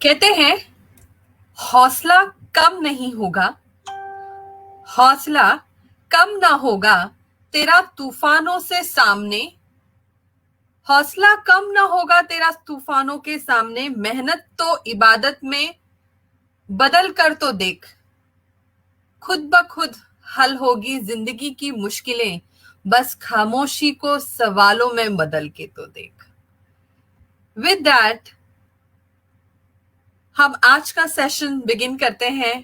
कहते हैं हौसला कम नहीं होगा, हौसला कम ना होगा तेरा तूफानों से सामने, हौसला कम ना होगा तेरा तूफानों के सामने, मेहनत तो इबादत में बदल कर तो देख, खुद ब खुद हल होगी जिंदगी की मुश्किलें, बस खामोशी को सवालों में बदल के तो देख। विद दैट हम आज का सेशन बिगिन करते हैं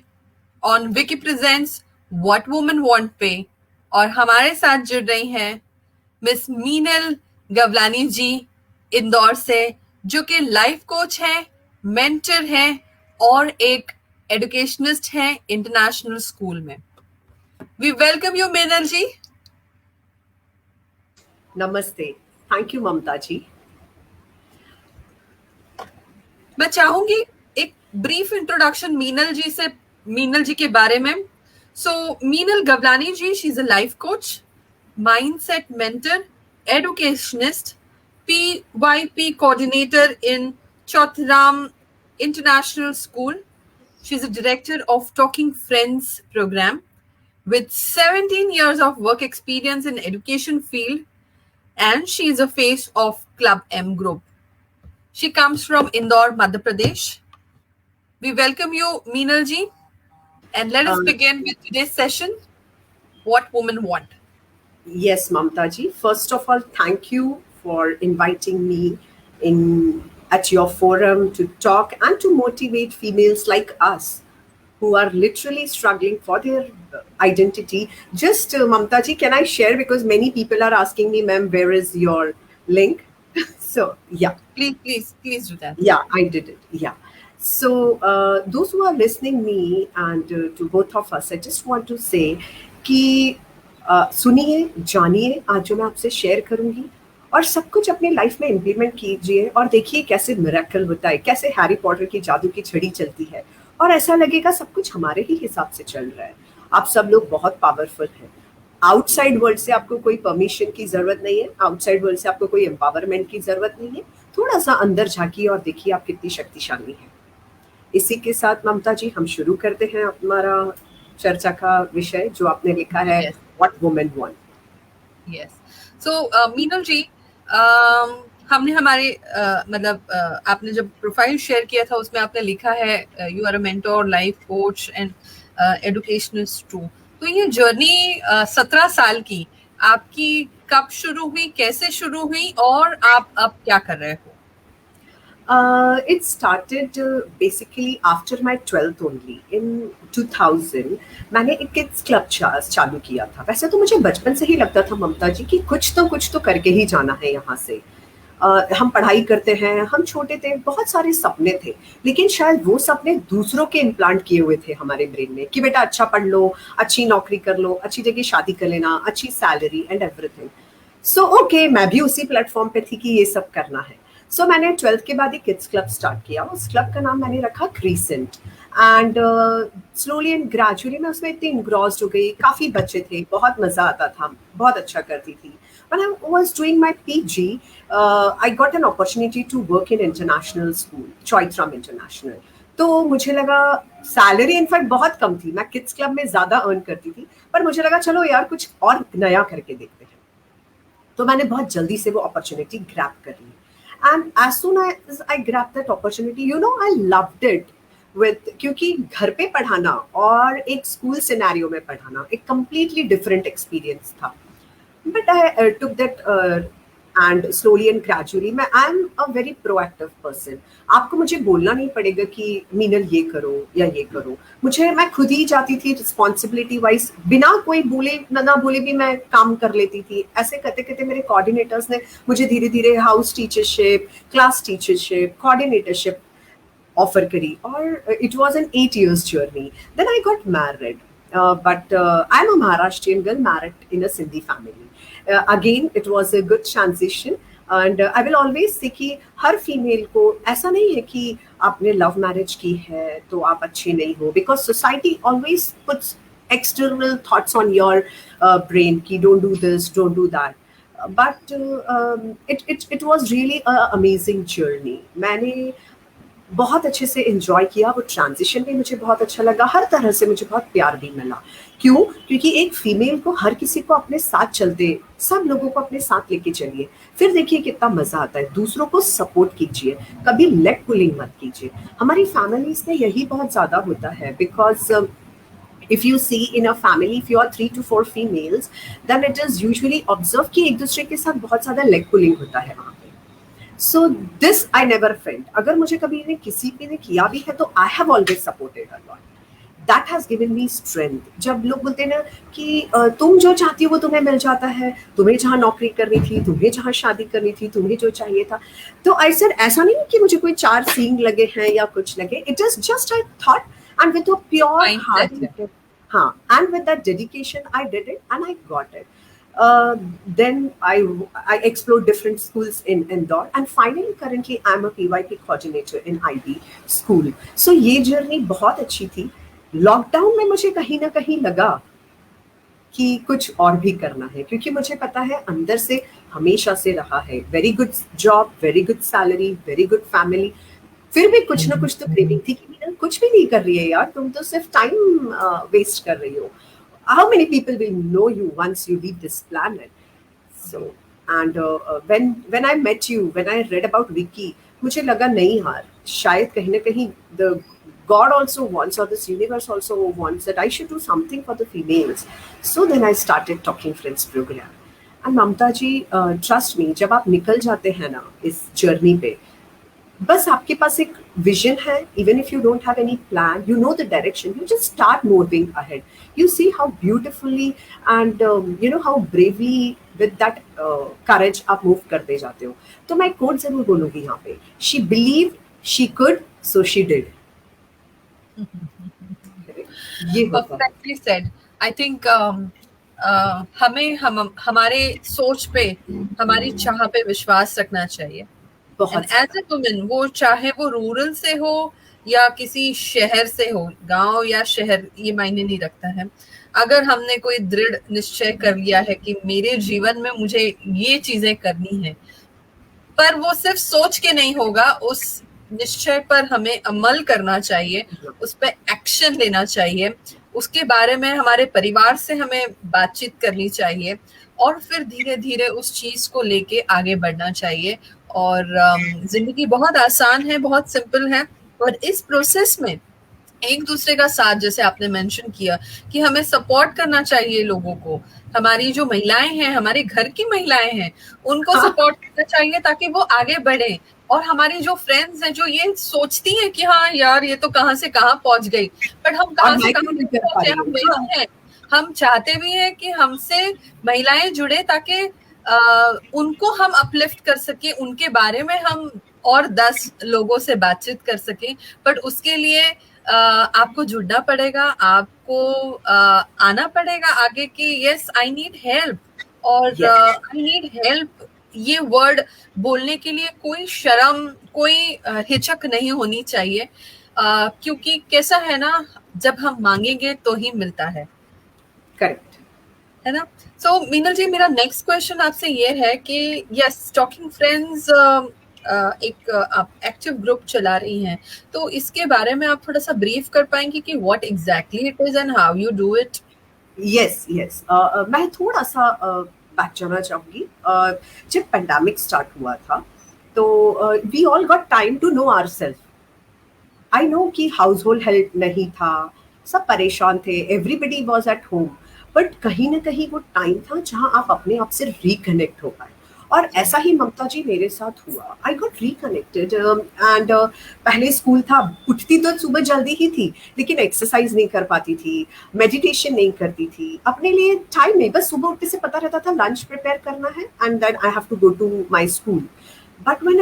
on Vicky presents what women want पे, और हमारे साथ जुड़ रही हैं मिस मीनल गवलानी जी इंदौर से, जो कि लाइफ कोच हैं, मेंटर हैं और एक एजुकेशनिस्ट हैं इंटरनेशनल स्कूल में। वी वेलकम यू मीनल जी। नमस्ते, थैंक यू ममता जी। मैं चाहूंगी एक ब्रीफ इंट्रोडक्शन मीनल जी के बारे में। So Meenal Gawlani ji, she is a life coach, mindset mentor, educationist, PYP coordinator in Chotram International School. She's a director of Talking Friends program with 17 years of work experience in education field, and she is a face of Club M Group. She comes from Indore, Madhya Pradesh. We welcome you, Meenal ji, and let us begin with today's session, What Women Want. Yes, Mamta ji. First of all, thank you for inviting me in at your forum to talk and to motivate females like us who are literally struggling for their identity. Just Mamta ji, can I share, because many people are asking me, ma'am, where is your link? So yeah. Please do that. Yeah, I did it. Yeah. So those who are listening me and to both of us, I just want to say कि सुनिए, जानिए, आज जो मैं आपसे share करूंगी और सब कुछ अपने लाइफ में इम्प्लीमेंट कीजिए और देखिए कैसे मिरेकल होता है, कैसे हैरी पॉटर की जादू की छड़ी चलती है और ऐसा लगेगा सब कुछ हमारे ही हिसाब से चल रहा है। आप सब लोग बहुत पावरफुल हैं। आउटसाइड वर्ल्ड से आपको कोई परमिशन की जरूरत नहीं है, आउटसाइड वर्ल्ड से आपको कोई एम्पावरमेंट की जरूरत नहीं है। थोड़ा सा अंदर झांकिए और देखिए आप कितनी शक्तिशाली हैं। इसी के साथ ममता जी हम शुरू करते हैं हमारा चर्चा का विषय जो आपने लिखा है, व्हाट वुमेन वांट। यस, सो मीनल जी, हमने हमारे आपने जब प्रोफाइल शेयर किया था उसमें आपने लिखा है you are a mentor, life coach and educationist too. तो ये जर्नी 17 साल की आपकी कब शुरू हुई, कैसे शुरू हुई और आप अब क्या कर रहे हो? It started basically after my 12th only in 2000. मैंने एक किड्स क्लब चालू किया था। वैसे तो मुझे बचपन से ही लगता था ममता जी कि कुछ तो करके ही जाना है यहाँ से। हम पढ़ाई करते हैं, हम छोटे थे, बहुत सारे सपने थे, लेकिन शायद वो सपने दूसरों के इम्प्लांट किए हुए थे हमारे ब्रेन में कि बेटा अच्छा पढ़ लो, अच्छी नौकरी कर लो, अच्छी जगह शादी कर लेना, अच्छी salary and everything. So okay, मैं भी उसी प्लेटफॉर्म पे थी कि ये सब करना है। सो मैंने 12th के बाद एक किड्स क्लब स्टार्ट किया। उस क्लब का नाम मैंने रखा crescent and slowly and gradually मैं उसमें इतनी इंग्रॉस्ड हो गई। काफ़ी बच्चे थे, बहुत मज़ा आता था, बहुत अच्छा करती थी। When I was doing my PG, I got an opportunity to work in international school, Choitram International. तो मुझे लगा सैलरी इनफैक्ट बहुत कम थी, मैं किड्स क्लब में ज़्यादा अर्न करती थी, पर मुझे लगा चलो यार कुछ और नया करके देखते हैं। तो मैंने बहुत जल्दी से वो अपॉर्चुनिटी ग्रैब कर ली। And as soon as I grab that opportunity, you know, I loved it with, क्योंकि घर पे पढ़ाना और एक स्कूल सिनेरियो में पढ़ाना एक कंप्लीटली डिफरेंट एक्सपीरियंस था। But I took that and slowly and gradually, I am a very proactive person. आपको मुझे बोलना नहीं पड़ेगा कि मीनल ये करो या ये करो, मैं खुद ही जाती थी रिस्पॉन्सिबिलिटी वाइज, बिना कोई बोले ना बोले भी मैं काम कर लेती थी। ऐसे करते करते मेरे कोऑर्डिनेटर्स ने मुझे धीरे धीरे house teachership, class teachership, coordinatorship offer करी और it was an 8 years journey. Then I got married. But I'm a Maharashtrian girl married in a Sindhi family. Again, it was a good transition. And I will always say कि हर female को ऐसा नहीं है कि आपने love marriage की है तो आप अच्छे नहीं हो, because society always puts external thoughts on your brain कि don't do this, don't do that. But it was really an amazing journey. मैंने बहुत अच्छे से एंजॉय किया, वो ट्रांजिशन भी मुझे बहुत अच्छा लगा, हर तरह से मुझे बहुत प्यार भी मिला। क्यों? क्योंकि एक फीमेल को, हर किसी को अपने साथ चलते, सब लोगों को अपने साथ लेके चलिए, फिर देखिए कितना मजा आता है। दूसरों को सपोर्ट कीजिए, कभी लेग पुलिंग मत कीजिए। हमारी फैमिलीज में यही बहुत ज्यादा होता है, because if you see in a family, if you are 3 to 4 females, then it is usually observed कि एक दूसरे के साथ बहुत ज्यादा लेग पुलिंग होता है वहाँ पे। So this I never felt. अगर मुझे कभी ने किसी पे ने किया भी है तो I have always supported a lot. That has given me strength. जब लोग बोलते हैं ना कि तुम जो चाहती हो वो तुम्हें मिल जाता है, तुम्हें जहाँ नौकरी करनी थी, तुम्हें जहाँ शादी करनी थी, तुम्हें जो चाहिए था, तो I said ऐसा नहीं कि मुझे कोई 4 सींग लगे हैं या कुछ लगे. It is just I thought, and with a pure heart, हाँ, and with that dedication I did it and I got it. Then I explored different schools in Indore, and finally currently I'm a PYP coordinator in IB school. So ये journey बहुत अच्छी थी. Lockdown में मुझे कहीं ना कहीं लगा कि कुछ और भी करना है, क्योंकि मुझे पता है अंदर से हमेशा से रहा है very good job, very good salary, very good family, फिर भी कुछ ना कुछ तो क्रेविंग थी कि मीना कुछ भी नहीं कर रही है यार, तुम तो सिर्फ टाइम वेस्ट कर रही हो. How many people will know you once you leave this planet? So, and when I met you, when I read about Vicky, मुझे लगा नहीं यार, शायद कहीं ना कहीं the God also wants, or this universe also wants that I should do something for the females. So then I started Talking Friends program. And Mamata ji, trust me, जब आप निकल जाते हैं ना इस जर्नी पे, बस आपके पास एक विजन है, even if you don't have any plan, you know the direction, you just start moving ahead. You see how beautifully and you know how bravely with that courage आप move करते जाते हो. तो मैं कोट जरूर बोलूंगी यहाँ पे, she believed, she could, so she did. ये Perfectly said. I think हमारे सोच पे, हमारी चाह पे विश्वास रखना चाहिए. And as a woman, वो चाहे वो रूरल से हो या किसी शहर से हो, गांव या शहर, ये मायने नहीं रखता है. अगर हमने कोई दृढ़ निश्चय कर लिया है कि मेरे जीवन में मुझे ये चीजें करनी है, पर वो सिर्फ सोच के नहीं होगा, उस निश्चय पर हमें अमल करना चाहिए, उस पर एक्शन लेना चाहिए, उसके बारे में हमारे परिवार से हमें बातचीत करनी चाहिए, और फिर धीरे धीरे उस चीज को लेके आगे बढ़ना चाहिए. और जिंदगी बहुत आसान है, बहुत सिंपल है, और इस प्रोसेस में एक दूसरे का साथ, जैसे आपने मेंशन किया कि हमें सपोर्ट करना चाहिए लोगों को. हमारी जो महिलाएं हैं, हमारे घर की महिलाएं हैं, उनको सपोर्ट करना चाहिए ताकि वो आगे बढ़े. और हमारी जो फ्रेंड्स हैं जो ये सोचती हैं कि हाँ यार ये तो कहाँ से कहाँ पहुंच गई, बट हम कहाँ से कहाँ पहुंचे, हम वही हैं. हम चाहते भी हैं कि हमसे महिलाएं जुड़े ताकि उनको हम अपलिफ्ट कर सके, उनके बारे में हम और 10 लोगों से बातचीत कर सके. बट उसके लिए आपको जुड़ना पड़ेगा, आपको आना पड़ेगा आगे कि यस आई नीड हेल्प. और आई नीड हेल्प ये वर्ड बोलने के लिए कोई शर्म, कोई हिचक नहीं होनी चाहिए, क्योंकि कैसा है ना, जब हम मांगेंगे तो ही मिलता है. करेक्ट है ना. सो मीनल जी, मेरा नेक्स्ट क्वेश्चन आपसे ये है कि यस, टॉकिंग फ्रेंड्स एक आप एक्टिव ग्रुप चला रही हैं, तो इसके बारे में आप थोड़ा सा ब्रीफ कर पाएंगे कि what exactly it is and how you do it. Yes, मैं थोड़ा सा बैक जाना चाहूंगी. जब पेंडेमिक स्टार्ट हुआ था तो we all got time to know ourselves. I know कि हाउस होल्ड हेल्प नहीं था, सब परेशान थे, everybody was at home, but कहीं ना कहीं वो टाइम था जहां आप अपने आप से रिकनेक्ट हो पाए. और ऐसा ही ममता जी मेरे साथ हुआ. आई गॉट रिकनेक्टेड एंड पहले स्कूल था, उठती तो सुबह जल्दी ही थी, लेकिन एक्सरसाइज नहीं कर पाती थी, मेडिटेशन नहीं करती थी, अपने लिए टाइम नहीं, बस सुबह उठने से पता रहता था लंच प्रिपेयर करना है and then I have to go to my school. But when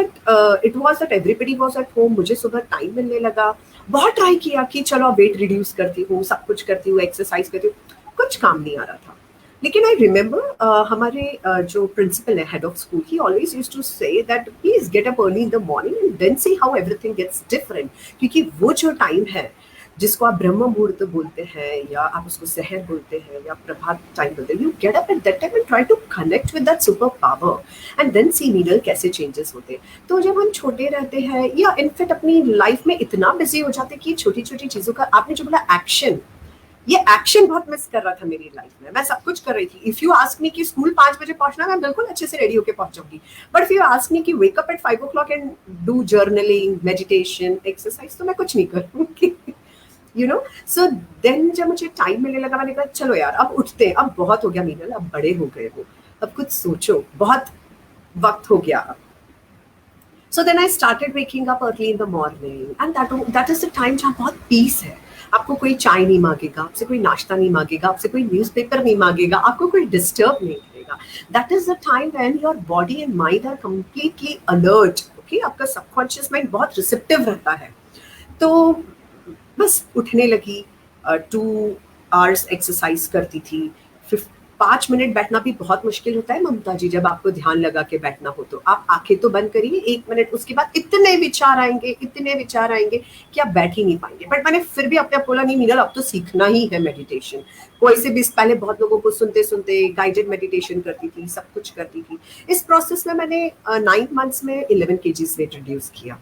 it was that everybody was at home, मुझे सुबह टाइम मिलने लगा. बहुत ट्राई किया कि चलो वेट रिड्यूस करती हूँ, सब कुछ करती हूँ, एक्सरसाइज करती हूँ, कुछ काम नहीं आ रहा था. लेकिन आई रिमेंबर हमारे जो प्रिंसिपल है, head of school, he always used to say that please get up early in the morning and then see how everything gets different. क्योंकि वो जो टाइम है जिसको आप ब्रह्म मुहूर्त बोलते हैं या आप उसको सहर बोलते हैं या प्रभात टाइम बोलते हैं, you get up at that time and try to connect with that super power and then see नीडल कैसे चेंजेस होते हैं। तो जब हम छोटे रहते हैं या इनफैक्ट अपनी लाइफ में इतना बिजी हो जाते हैं कि छोटी छोटी चीजों का, आपने जो बोला एक्शन, ये एक्शन बहुत मिस कर रहा था मेरी लाइफ में। मैं सब कुछ कर रही थी। इफ यू आस्क मी कि स्कूल 5 बजे पहुंचना, मैं बिल्कुल अच्छे से रेडी होके पहुंचूंगी, but if you ask me कि wake up at 5 o'clock and do journaling, meditation, exercise, तो मैं कुछ नहीं करूंगी। यू नो, सो देन जब मुझे टाइम मिलने लगा, मैंने कहा चलो यार अब उठते हैं, अब बहुत हो गया मीनल, अब बड़े हो गए हो, अब कुछ सोचो, बहुत वक्त हो गया। So then I started waking up early in the morning, and that is the time जहाँ बहुत पीस है। आपको कोई चाय नहीं मांगेगा, आपसे कोई नाश्ता नहीं मांगेगा, आपसे कोई न्यूज़पेपर नहीं मांगेगा, आपको कोई डिस्टर्ब नहीं करेगा। That is the time when your body and mind are completely alert. Okay, आपका सबकॉन्शियस माइंड बहुत रिसेप्टिव रहता है। तो बस उठने लगी, 2 hours एक्सरसाइज करती थी। 5 मिनट बैठना भी बहुत मुश्किल होता है ममता जी, जब आपको ध्यान लगा के बैठना हो तो आप आंखें तो बंद करिए 1 मिनट, उसके बाद इतने विचार आएंगे कि आप बैठ ही नहीं पाएंगे। बट मैंने फिर भी अपने आप बोला नहीं मीनल, अब तो सीखना ही है मेडिटेशन। कोई से भी पहले बहुत लोगों को सुनते सुनते गाइडेड मेडिटेशन करती थी, सब कुछ करती थी। इस प्रोसेस में मैंने 9 months में 11 kgs वेट रिड्यूस किया।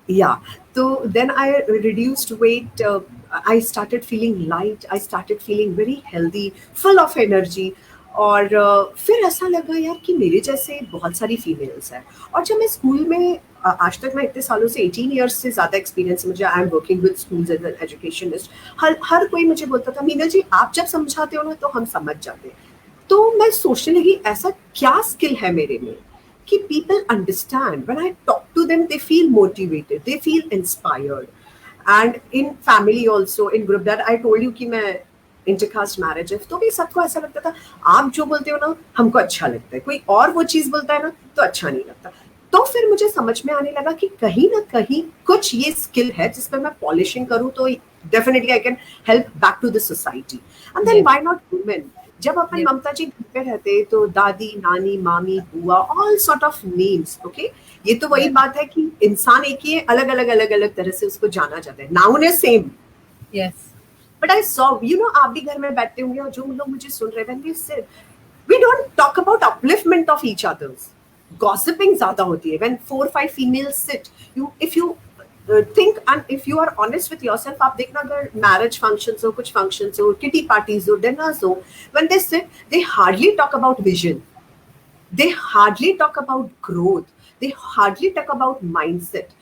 Yeah, so then I reduced weight. I started feeling light. I started feeling very healthy, full of energy. और फिर ऐसा लगा यार कि मेरे जैसे बहुत सारी फीमेल्स हैं। और जब मैं स्कूल में, आज तक मैं इतने सालों से 18 years से ज़्यादा एक्सपीरियंस है मुझे, I am working with schools as an educationist. हर कोई मुझे बोलता था मीनल जी आप जब समझाते हो ना तो हम समझ जाते हैं। तो मैं सोचने लगी ऐसा क्या स्किल है मेरे में कि people understand. When I talk to them, they feel motivated, they feel inspired. And in family also, in group that I told you कि मैं intercaste marriage है, तो भी सबको ऐसा लगता था आप जो बोलते हो ना हमको अच्छा लगता है, कोई और वो चीज बोलता है ना तो अच्छा नहीं लगता। तो फिर मुझे समझ में आने लगा कि कहीं ना कहीं कुछ ये स्किल है जिस पर मैं पॉलिशिंग करूँ तो definitely I can help back to the society. And then why not women. जब अपन ममता जी घर पे रहते तो दादी, नानी, मामी, बुआ, all sort of names. Okay, ये तो वही बात है कि इंसान एक ही है, अलग अलग तरह से उसको जाना जाता है, noun is same. Yes, but I saw, you know, आप भी घर में बैठते होंगे और जो लोग मुझे सुन रहे हैं, we don't talk about upliftment of each others. Gossiping ज्यादा होती है। When 4-5 females sit, if you think and if you are honest with yourself, आप देखना अगर मैरिज फंक्शंस हो, कुछ फंक्शंस हो, किटी पार्टीज हो, डिनर्स हो, when they sit they hardly talk about vision, they hardly talk about growth, they hardly talk about mindset.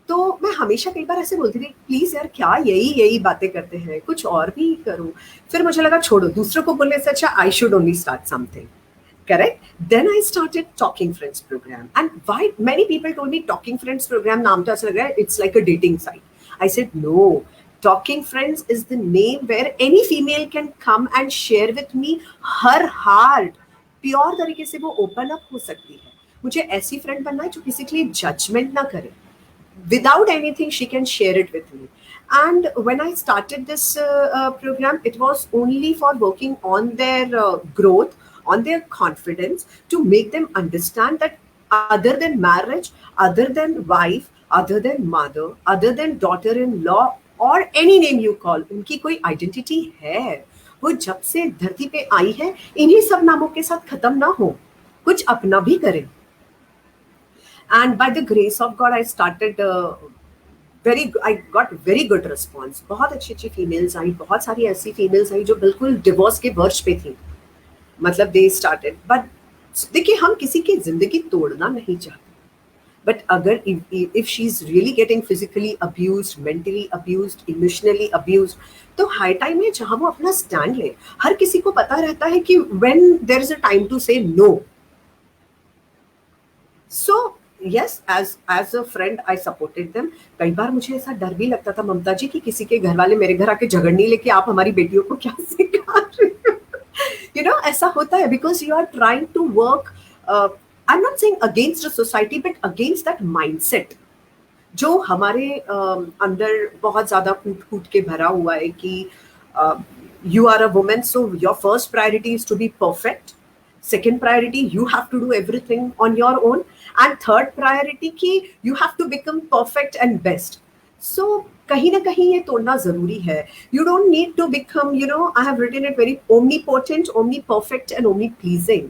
तो मैं हमेशा कई बार ऐसे बोलती थी प्लीज यार क्या यही बातें करते हैं, कुछ और भी करो। फिर मुझे लगा छोड़ो, दूसरों को बोलने से अच्छा I should only start something. Correct? Then I started Talking Friends program. And why many people told me Talking Friends program naam to aisa lag raha hai, it's like a dating site. I said no. Talking Friends is the name where any female can come and share with me her heart. Pure तरीके से वो open up हो सकती है। मुझे ऐसी friend बनना है जो किसी के लिए judgment ना करे। Without anything, she can share it with me. And when I started this program, it was only for working on their growth, on their confidence, to make them understand that other than marriage, other than wife, other than mother, other than daughter-in-law, or any name you call, उनकी कोई identity है। वो जब से धरती पे आई है इन्हीं सब नामों के साथ खत्म ना हो, कुछ अपना भी करें। And by the grace of God, I started I got very good response. बहुत अच्छी फीमेल्स आई, बहुत सारी ऐसी फीमेल्स आई जो बिल्कुल डिवोर्स के वर्ष पे थी। मतलब दे स्टार्टेड, बट देखिए हम किसी की जिंदगी तोड़ना नहीं चाहते, बट अगर if she is really getting physically abused, mentally abused, emotionally abused, तो हाई टाइम है जहां वो अपना स्टैंड ले। हर किसी को पता रहता है कि when there is a time to say no. So yes, as a friend I supported them. कई बार मुझे ऐसा डर भी लगता था ममता जी कि किसी के घर वाले मेरे घर आके झगड़ने लेके आप हमारी बेटियों को क्या सिखा रहे हो। You know, ऐसा होता है because you are trying to work, I'm not saying against the society, but against that mindset जो हमारे अंदर बहुत ज्यादा कूट के भरा हुआ है कि you are a woman, so your first priority is to be perfect, second priority you have to do everything on your own, and third priority कि you have to become perfect and best. So कहीं ना कहीं ये तोड़ना जरूरी है. You don't need to become, I have written it very omnipotent, omniperfect and omnipleasing.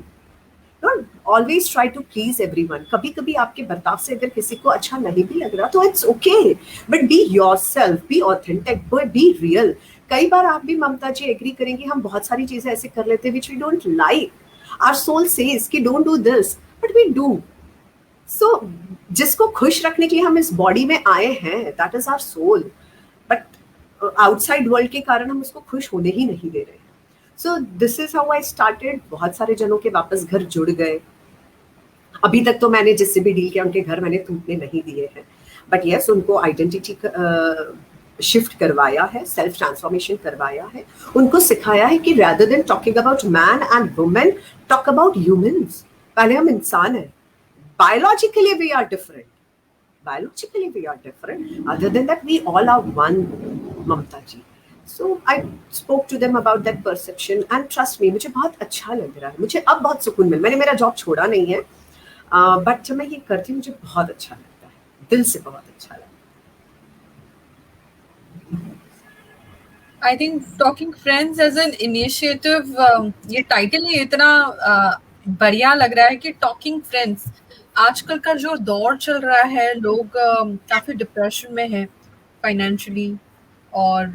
Don't always try to please everyone. कभी कभी आपके बर्ताव से अगर किसी को अच्छा नहीं भी लग रहा तो it's okay. But be yourself, be authentic, be real. कई बार आप भी ममता जी एग्री करेंगे, हम बहुत सारी चीजें ऐसे कर लेते हैं which we don't like. Our soul says कि don't do this, but we do. So जिसको खुश रखने के लिए हम इस बॉडी में आए हैं, that is our soul. But outside world के कारण हम उसको खुश होने ही नहीं दे रहे. So this is how I started. बहुत सारे जनों के वापस घर जुड़ गए. अभी तक तो मैंने जिससे भी डील किया उनके घर मैंने टूटने नहीं दिए हैं. बट यस, उनको आइडेंटिटी शिफ्ट करवाया है, सेल्फ ट्रांसफॉर्मेशन करवाया है, उनको सिखाया है कि rather than talking about man and woman, talk about humans. पहले हम इंसान हैं. Biologically we are different. Other than that, we all are one, Mamta ji. So I spoke to them about that perception and trust me, मुझे बहुत अच्छा लग रहा है. मुझे अब बहुत सुकून मिल, मैंने मेरा जॉब छोड़ा नहीं है, बट जब मैं ये करती हूँ मुझे बहुत अच्छा लगता है, दिल से बहुत अच्छा लगता है. I think Talking Friends as an initiative, ये टाइटल ही इतना बढ़िया लग रहा है कि Talking Friends. आजकल का जो दौर चल रहा है, लोग काफी डिप्रेशन में है फाइनेंशियली और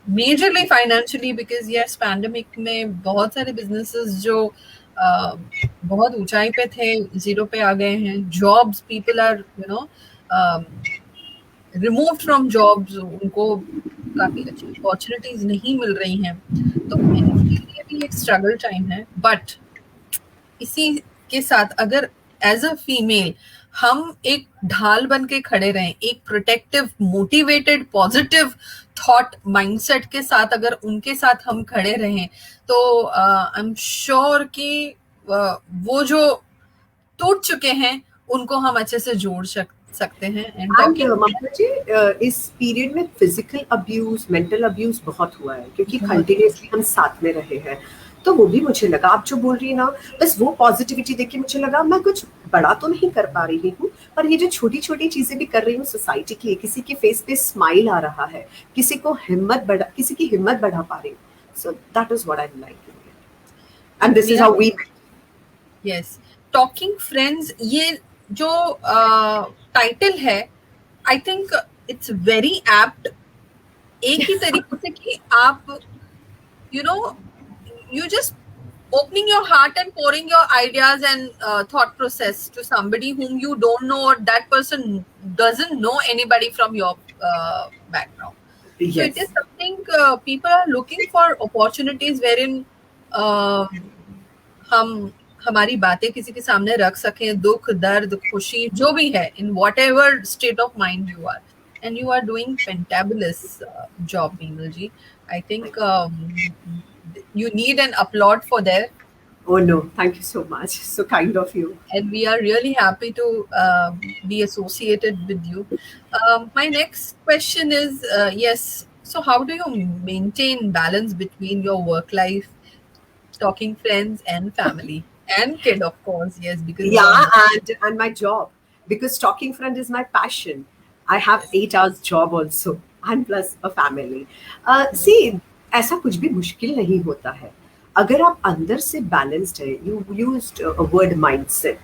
majorly financially, because yes pandemic में बहुत सारे बिजनेसेस जो बहुत ऊंचाई पे थे जीरो पे आ गए हैं. Jobs, people are removed from jobs, उनको काफी अच्छी अपॉर्चुनिटीज नहीं मिल रही हैं. तो इनके लिए भी एक स्ट्रगल टाइम है. बट इसी के साथ अगर एज अ फीमेल हम एक ढाल बन के खड़े रहें, एक protective, motivated, positive thought mindset के साथ अगर उनके साथ हम खड़े रहें, तो आई एम श्योर कि वो जो टूट चुके हैं उनको हम अच्छे से जोड़ सकते हैं. ममता जी, इस पीरियड में फिजिकल अब्यूज, मेंटल अब्यूज बहुत हुआ है क्योंकि कंटिन्यूसली हम साथ में रहे हैं. तो वो भी मुझे लगा, आप जो बोल रही है ना, बस वो पॉजिटिविटी देख के मुझे लगा मैं कुछ बड़ा तो नहीं कर पा रही हूँ, पर ये जो छोटी छोटी चीजें भी कर रही हूँ सोसाइटी की, किसी के फेस पे स्माइल आ रहा है, किसी की हिम्मत बढ़ा पा रही हूँ. So that is what I like and this is how we yes. Talking friends, ये जो टाइटल है, I think it's very apt. एक ही तरीके से कि आप you just opening your heart and pouring your ideas and thought process to somebody whom you don't know, or that person doesn't know anybody from your background. Yes. So it is something people are looking for opportunities wherein हम हमारी बातें किसी के सामने रख सकें, दुख, दर्द, खुशी, जो भी है, in whatever state of mind you are. And you are doing fantabulous job, Meenal ji. I think you need an applaud for that. Oh no, thank you so much. So kind of you. And we are really happy to be associated with you. My next question is, yes, so how do you maintain balance between your work life, Talking Friends, and family? And kid, of course, yes, because and my job, because Talking Friend is my passion. I have 8 hours job also, and plus a family. See, ऐसा कुछ भी मुश्किल नहीं होता है अगर आप अंदर से बैलेंस्ड है. You used a word mindset,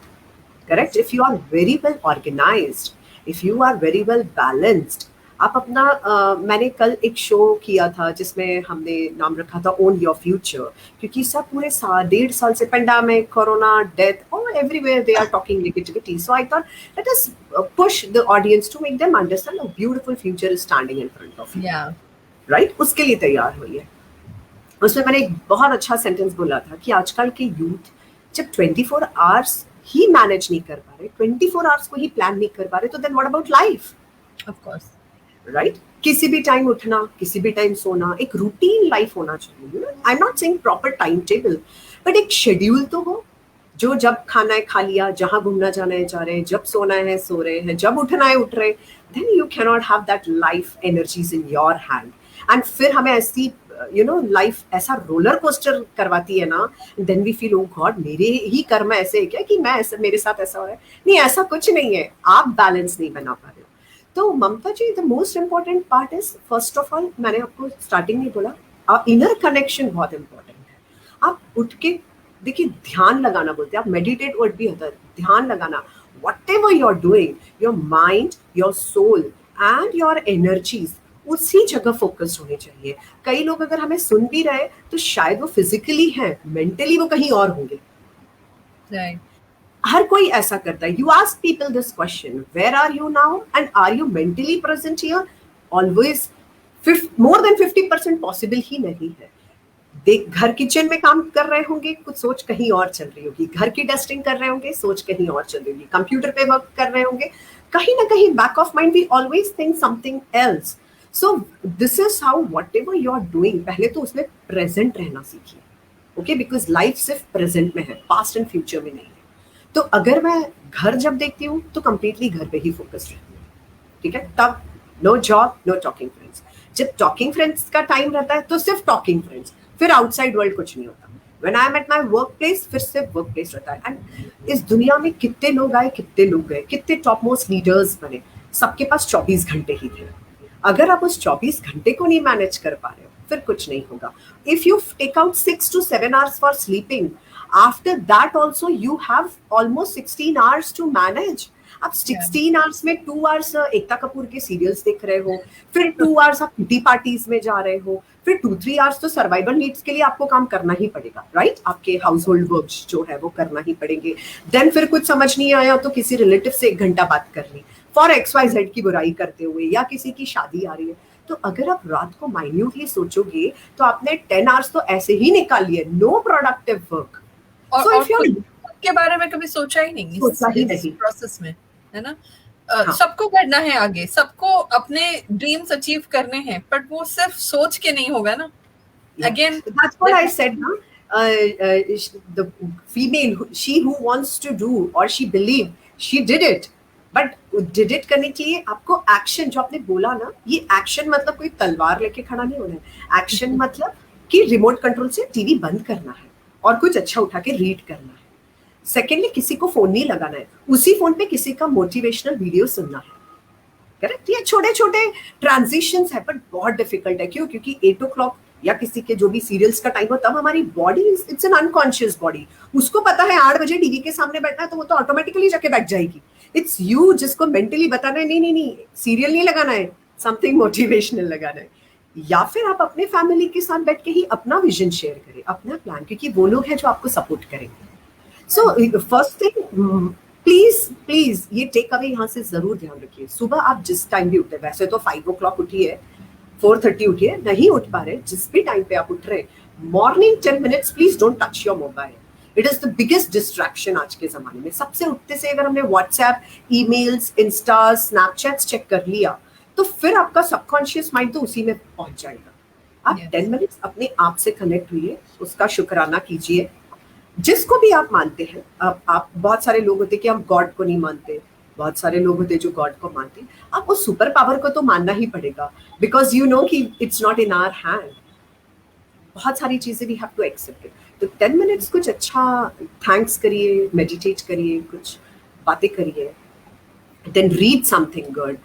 correct. If you are very well organised, if you are very well balanced, आप अपना मैंने कल एक शो किया था जिसमें हमने नाम रखा था ओन योर फ्यूचर, क्योंकि सब पूरे 1.5 साल से पेंडेमिक, कोरोना, डेथ, और everywhere they are talking negativity. So I thought let us push the audience to make them understand a beautiful future is standing in front of you. Right, उसके लिए तैयार हुई है. उसमें मैंने एक बहुत अच्छा सेंटेंस बोला था कि आजकल के यूथ जब 24 आवर्स ही मैनेज नहीं कर पा रहे, 24 आवर्स को ही प्लान नहीं कर पा रहे, तो then what about life? Of course, right. किसी भी टाइम उठना, किसी भी टाइम सोना, एक रूटीन लाइफ होना चाहिए. I am not saying proper time table, but एक शेड्यूल तो हो. जो जब खाना है खा लिया, जहां घूमना जाना है जा रहे हैं, जब सोना है सो रहे हैं, जब उठना है उठ रहे. Then you can not have that life energies in your hand. And फिर हमें ऐसी लाइफ ऐसा रोलर कोस्टर करवाती है ना, then we feel oh God, मेरे ही कर्म ऐसे है क्या कि मैं ऐसा, मेरे साथ ऐसा हो रहा है. नहीं, ऐसा कुछ नहीं है. आप बैलेंस नहीं बना पा रहे हो. तो Mamta ji, the most important part is, first of all, मैंने आपको स्टार्टिंग में बोला, इनर कनेक्शन बहुत इंपॉर्टेंट है. आप उठ के देखिए, ध्यान लगाना बोलते हैं, आप मेडिटेट वर्ड भी होता है, ध्यान लगाना. whatever you're doing, your mind, your soul and your energies उसी जगह फोकस होने चाहिए. कई लोग अगर हमें सुन भी रहे तो शायद वो फिजिकली हैं, मेंटली वो कहीं और होंगे. Right. हर कोई ऐसा करता है. You ask people this question, where are you now and are you mentally present here? Always more than 50% possible ही नहीं है. देख, घर किचन में काम कर रहे होंगे, कुछ सोच कहीं और चल रही होगी. घर की डस्टिंग कर रहे होंगे, सोच कहीं और चल रही होगी. कंप्यूटर पे वर्क कर रहे होंगे, कहीं ना कहीं back of mind we always think something else. So this is how whatever you are doing, पहले तो उसमें प्रेजेंट रहना सीखिए. ओके, बिकॉज लाइफ सिर्फ प्रेजेंट में है, पास्ट एंड फ्यूचर में नहीं है. तो अगर मैं घर जब देखती हूँ तो कंप्लीटली घर पे ही फोकस रहती हूँ. ठीक है, तब no job, no talking friends. जब टॉकिंग फ्रेंड्स का टाइम रहता है तो सिर्फ टॉकिंग फ्रेंड्स, फिर आउटसाइड वर्ल्ड कुछ नहीं होता. When I am at my work place, फिर सिर्फ वर्क प्लेस रहता है. एंड इस दुनिया में कितने लोग आए, कितने लोग गए, कितने टॉप मोस्ट लीडर्स बने, सबके पास 24 घंटे ही थे. अगर आप उस 24 घंटे को नहीं मैनेज कर पा रहे हो, फिर कुछ नहीं होगा. If you take out 6 to 7 hours for sleeping, after that also you have almost 16 hours to manage. आप 16 hours में 2 hours एकता कपूर के सीरियल्स देख रहे हो, फिर 2 hours आप किटी पार्टीज में जा रहे हो, फिर 2-3 hours तो सर्वाइवल नीड्स के लिए आपको काम करना ही पड़ेगा, राइट? आपके हाउस होल्ड वर्क्स जो है वो करना ही पड़ेंगे. देन फिर कुछ समझ नहीं आया तो किसी रिलेटिव से 1 घंटा बात कर ली फॉर XYZ की बुराई करते हुए, या किसी की शादी आ रही है. तो अगर आप रात को माइन्यूटली सोचोगे तो आपने 10 hours तो ऐसे ही निकाल लिए, नो प्रोडक्टिव वर्क. और, So और if you're खुद के बारे में कभी सोचा ही नहीं सोचा ही इस नहीं. प्रोसेस में, है ना? हाँ. सबको बढ़ना है आगे, सबको अपने ड्रीम्स अचीव करने हैं, बट वो सिर्फ सोच के नहीं होगा ना. Again, that's what I said, na? The female, she who wants to do or she believe, she did it. But did it करने के लिए आपको एक्शन, जो आपने बोला ना, ये एक्शन मतलब कोई तलवार लेके खड़ा नहीं होना है. एक्शन मतलब कि रिमोट कंट्रोल से टीवी बंद करना है और कुछ अच्छा उठा के रीड करना है. सेकेंडली, किसी को फोन नहीं लगाना है, उसी फोन पे किसी का मोटिवेशनल वीडियो सुनना है. करेक्ट? ये छोटे छोटे ट्रांजिशंस है, बट बहुत डिफिकल्ट है. क्यों? क्योंकि 8 o'clock या किसी के जो भी सीरियल्स का टाइम हो, तब हमारी body it's an unconscious body. उसको पता है 8 बजे टीवी के सामने बैठना है, तो वो तो ऑटोमेटिकली जाके बैठ जाएगी. इट्स यू जिसको मेंटली बताना है, नहीं नहीं नहीं, सीरियल नहीं लगाना है, समथिंग मोटिवेशनल लगाना है. या फिर आप अपने फैमिली के साथ बैठ के ही अपना विजन शेयर करें, अपना प्लान, क्योंकि वो लोग हैं जो आपको सपोर्ट करेंगे. सो फर्स्ट थिंग, प्लीज ये टेक अवे यहाँ से जरूर ध्यान रखिए. सुबह आप जिस टाइम भी उठे, वैसे तो 5 o'clock उठिए, 4:30 उठिए, नहीं उठ पा रहे, जिस भी टाइम पे आप उठ रहे, morning 10 minutes please don't touch your mobile. It is the biggest distraction आज के जमाने में. सबसे उठते से अगर हमने WhatsApp, emails, Insta, Snapchats check कर लिया, तो फिर आपका सबकॉन्शियस माइंड तो उसी में पहुंच जाएगा. आप 10 minutes अपने आप से कनेक्ट हुइए, उसका शुक्राना कीजिए, जिसको भी आप मानते हैं. आप बहुत सारे लोग होते कि हम गॉड को नहीं मानते, बहुत सारे लोग होते जो गॉड को मानते. आप उस सुपर पावर को तो मानना ही पड़ेगा, बिकॉज यू नो कि it's not in our hand. बहुत सारी चीजें we have to accept it. तो 10 minutes कुछ अच्छा थैंक्स करिए, मेडिटेट करिए, कुछ बातें करिए, then read something good,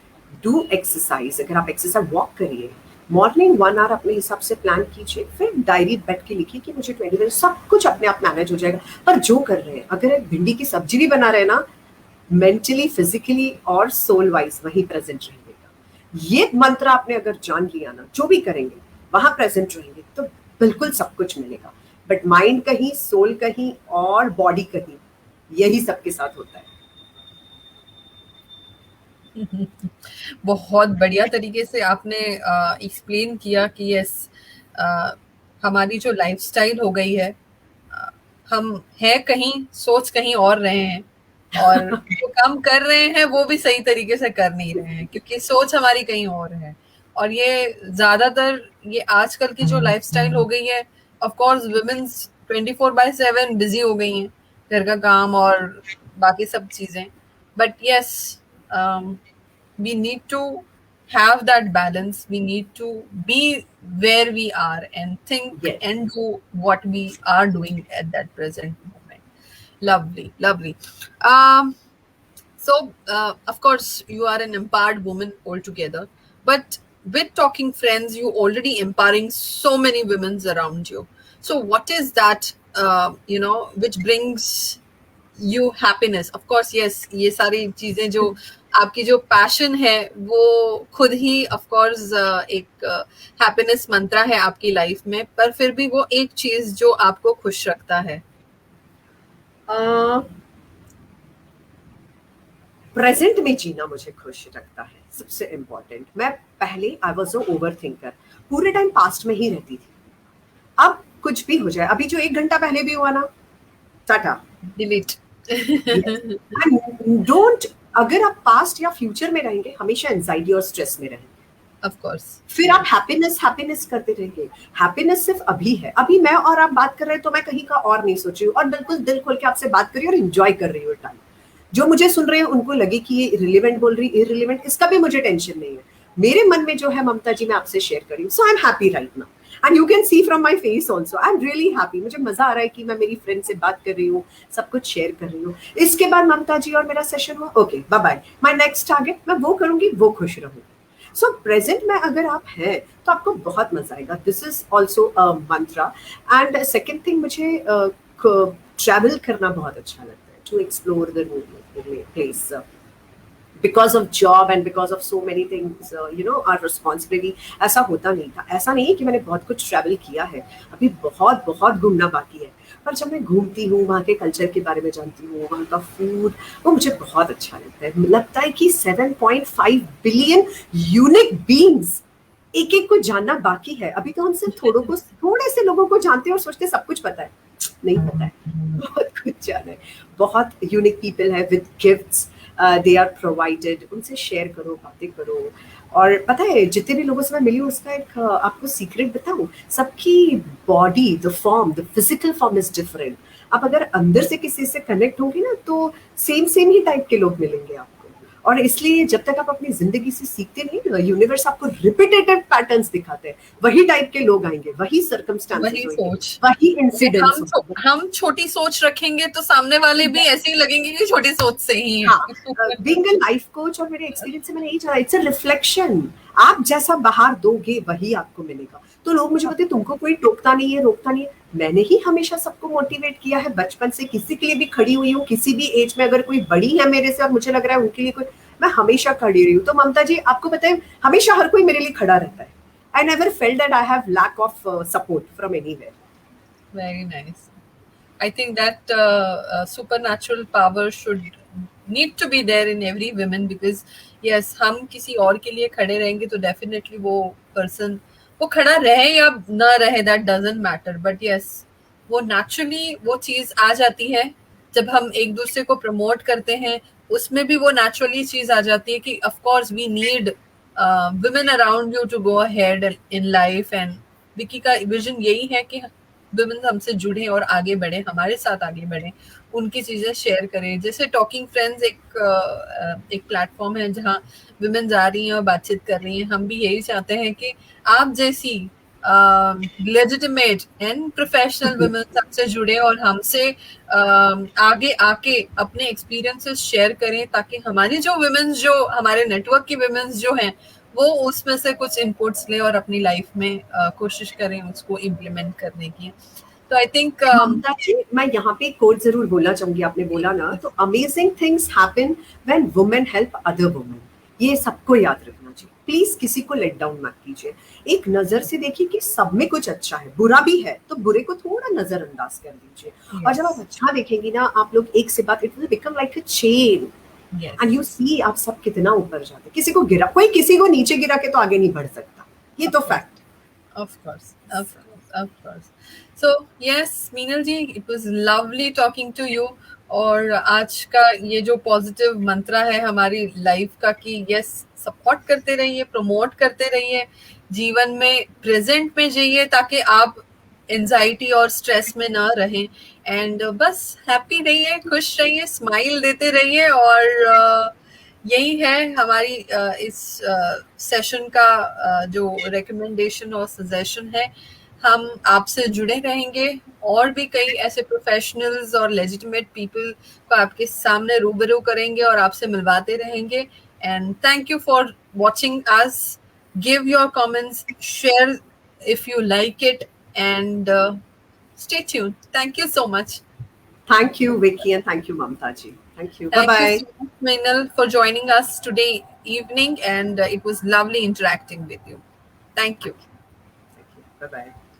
do exercise. अगर आप एक्सरसाइज, वॉक करिए, मॉर्निंग 1 hour अपने हिसाब से प्लान कीजिए, फिर डायरी बैठ के लिखिए कि मुझे 20 minutes, सब कुछ अपने आप मैनेज हो जाएगा. पर जो कर रहे हैं, अगर एक भिंडी की सब्जी भी बना रहे हैं ना, मेंटली, फिजिकली और सोल वाइज वहीं प्रेजेंट रहेगा. ये मंत्र आपने अगर जान लिया ना, जो भी करेंगे वहां प्रेजेंट रहेंगे, तो बिल्कुल सब कुछ मिलेगा. बट माइंड कहीं, सोल कहीं और बॉडी कहीं, यही सबके साथ होता है. बहुत बढ़िया तरीके से आपने एक्सप्लेन किया कि यस, हमारी जो लाइफस्टाइल हो गई है, हम है कहीं, सोच कहीं और रहे हैं, और जो काम कर रहे हैं वो भी सही तरीके से कर नहीं रहे हैं, क्योंकि सोच हमारी कहीं और है. और ये ज्यादातर ये आजकल की जो लाइफस्टाइल हो गई है, ऑफ कोर्स वुमेन्स 24/7 बिजी हो गई हैं, घर का काम और बाकी सब चीजें. But yes, we need to have that balance. We need to be where we are and think Yes. and do what we are doing at that present moment. Lovely, lovely. So, of course, you are an empowered woman altogether. But with Talking Friends, you already empowering so many women around you. So, what is that, which brings you happiness? Of course, yes, ये सारी चीजें जो आपकी जो passion है वो खुद ही of course एक हैप्पीनेस मंत्रा है आपकी लाइफ में, पर फिर भी वो एक चीज जो आपको खुश रखता है. प्रेजेंट में जीना मुझे खुश रखता है, सबसे इम्पोर्टेंट. मैं पहले आई वॉज ओवर थिंकर, पूरे टाइम पास्ट में ही रहती थी. अब कुछ भी हो जाए, अभी जो 1 घंटा पहले भी हुआ ना, टाटा, डिलीट. डोंट. अगर आप पास्ट या फ्यूचर में रहेंगे, हमेशा एंजाइटी और स्ट्रेस में रहेंगे. Of course. फिर आप हैप्पीनेस करते रहेंगे. हैप्पीनेस सिर्फ अभी है. अभी मैं और आप बात कर रहे हैं तो मैं कहीं का और नहीं सोच रही हूँ, और बिल्कुल दिल खोल के आपसे बात कर रही हूँ और एंजॉय कर रही हूँ टाइम. जो मुझे सुन रहे हैं उनको लगे कि ये इररिलेवेंट बोल रही, इररिलेवेंट, इसका भी मुझे टेंशन नहीं है. मेरे मन में जो है ममता जी, मैं आपसे शेयर कर रही हूँ. So I am happy right now, and you can see from my face also, I am really happy. मुझे मजा आ रहा है कि मैं मेरी फ्रेंड से बात कर रही हूँ, सब कुछ शेयर कर रही हूँ. इसके बाद ममता जी और मेरा सेशन हुआ, okay bye bye, my next target, मैं वो करूंगी, वो खुश रहूंगी. सो प्रेजेंट में अगर आप हैं तो आपको बहुत मजा आएगा. This is also a mantra. And second thing, मुझे ट्रैवल करना बहुत अच्छा लगता है, to explore the place. Because of job and because of so many things, our responsibility, ऐसा होता नहीं था. ऐसा नहीं है कि मैंने बहुत कुछ ट्रैवल किया है, अभी बहुत बहुत घूमना बाकी है. पर जब मैं घूमती हूँ, वहाँ के कल्चर के बारे में जानती हूँ, वहाँ का फूड, वो मुझे बहुत अच्छा लगता है. लगता है कि 7.5 बिलियन यूनिक बीइंग्स, एक एक को जानना बाकी है. अभी तो हम सिर्फ थोड़े से लोगों को जानते हैं और सोचते सब कुछ पता है. नहीं पता है, बहुत कुछ जाना है. बहुत यूनिक पीपल है with gifts, they are provided. उनसे शेयर करो, बातें करो. और पता है, जितने भी लोगों से मैं मिली हूँ, उसका एक आपको सीक्रेट बताऊँ, सबकी body, the form, the physical form is different. आप अगर अंदर से किसी से कनेक्ट होंगे ना, तो सेम ही टाइप के लोग मिलेंगे आपको. और इसलिए जब तक आप अपनी जिंदगी से सीखते नहीं ना, यूनिवर्स आपको रिपीटेटिव पैटर्न्स दिखाते हैं. वही टाइप के लोग आएंगे, वही सर्कमस्टांसेस होंगे, वही इंसिडेंट्स. हम छोटी सोच रखेंगे तो सामने वाले भी ऐसे ही लगेंगे कि छोटी सोच से ही है. बीइंग अ लाइफ कोच और मेरे एक्सपीरियंस से मैंने यही जाना, इट्स अ रिफ्लेक्शन. आप जैसा बाहर दोगे वही आपको मिलेगा. तो लोग मुझे बोलते हैं तुमको कोई टोकता नहीं है, रोकता नहीं है. मैंने ही हमेशा सबको मोटिवेट किया है बचपन से. किसी के लिए भी खड़ी हुई हूँ, किसी भी एज में. अगर कोई बड़ी है मेरे से और मुझे लग रहा है उनके लिए कोई, मैं हमेशा खड़ी रही हूँ. तो ममता जी, आपको पता है, हमेशा हर कोई मेरे लिए खड़ा रहता है. I never felt that I have lack of support from anywhere. Very nice. I think that supernatural power should need to be there in every woman, because yes, हम किसी और के लिए खड़े रहेंगे तो definitely वो person, वो खड़ा रहे या ना रहे, that doesn't matter, but yes, वो naturally वो चीज आ जाती है जब हम एक दूसरे को प्रमोट करते हैं. उसमें भी वो naturally चीज आ जाती है कि of course we need women around you to go ahead in life. and Vicky का विजन यही है कि women हमसे जुड़े और आगे बढ़े, हमारे साथ आगे बढ़े, उनकी चीजें शेयर करें. जैसे टॉकिंग फ्रेंड्स एक प्लेटफॉर्म है जहाँ women जा रही हैं और बातचीत कर रही हैं. हम भी यही चाहते हैं कि आप जैसी लेजिटिमेट एंड प्रोफेशनल वुमेन हमसे जुड़े और हमसे आगे आके अपने एक्सपीरियंसेस शेयर करें, ताकि हमारी जो वुमेन्स, जो हमारे नेटवर्क की वुमेन्स जो हैं, वो उसमें से कुछ इनपुट्स ले और अपनी लाइफ में कोशिश करें उसको इम्प्लीमेंट करने की. तो आई थिंक मैं यहाँ पे कोट जरूर बोलना चाहूंगी. आपने बोला ना, तो amazing things happen when women help other women. ये सबको याद रखना चाहिए. प्लीज किसी को लेट डाउन मत कीजिए. एक नजर से देखिए कि सब में कुछ अच्छा है, बुरा भी है, तो बुरे को थोड़ा नजरअंदाज कर दीजिए. और जब आप अच्छा देखेंगी ना, आप लोग एक से बात, it will become like a chain. And you see, आप सब कितना ऊपर जाते. किसी को गिरा, कोई किसी को नीचे गिरा के तो आगे नहीं बढ़ सकता. ये तो fact. Of course. So yes, Meenal ji, it was lovely talking to you. और आज का ये जो पॉजिटिव मंत्रा है हमारी लाइफ का कि यस, सपोर्ट करते रहिए, प्रमोट करते रहिए, जीवन में प्रेजेंट में जाइए ताकि आप एंजाइटी और स्ट्रेस में ना रहें. एंड बस हैप्पी रहिए, खुश रहिए, स्माइल देते रहिए. और यही है हमारी इस सेशन का जो रिकमेंडेशन और सजेशन है. हम आपसे जुड़े रहेंगे और भी कई ऐसे प्रोफेशनल्स और लेजिटिमेट पीपल को आपके सामने रूबरू करेंगे और आपसे मिलवाते रहेंगे. And thank you for watching us. Give your comments, share if you like it, and stay tuned. Thank you so much. Thank you, Vicky, and thank you, Mamta ji. Thank you. Bye Thank you bye. so much, Mainal, for joining us today evening, and it was lovely interacting with you. Thank you. Thank you. Bye bye.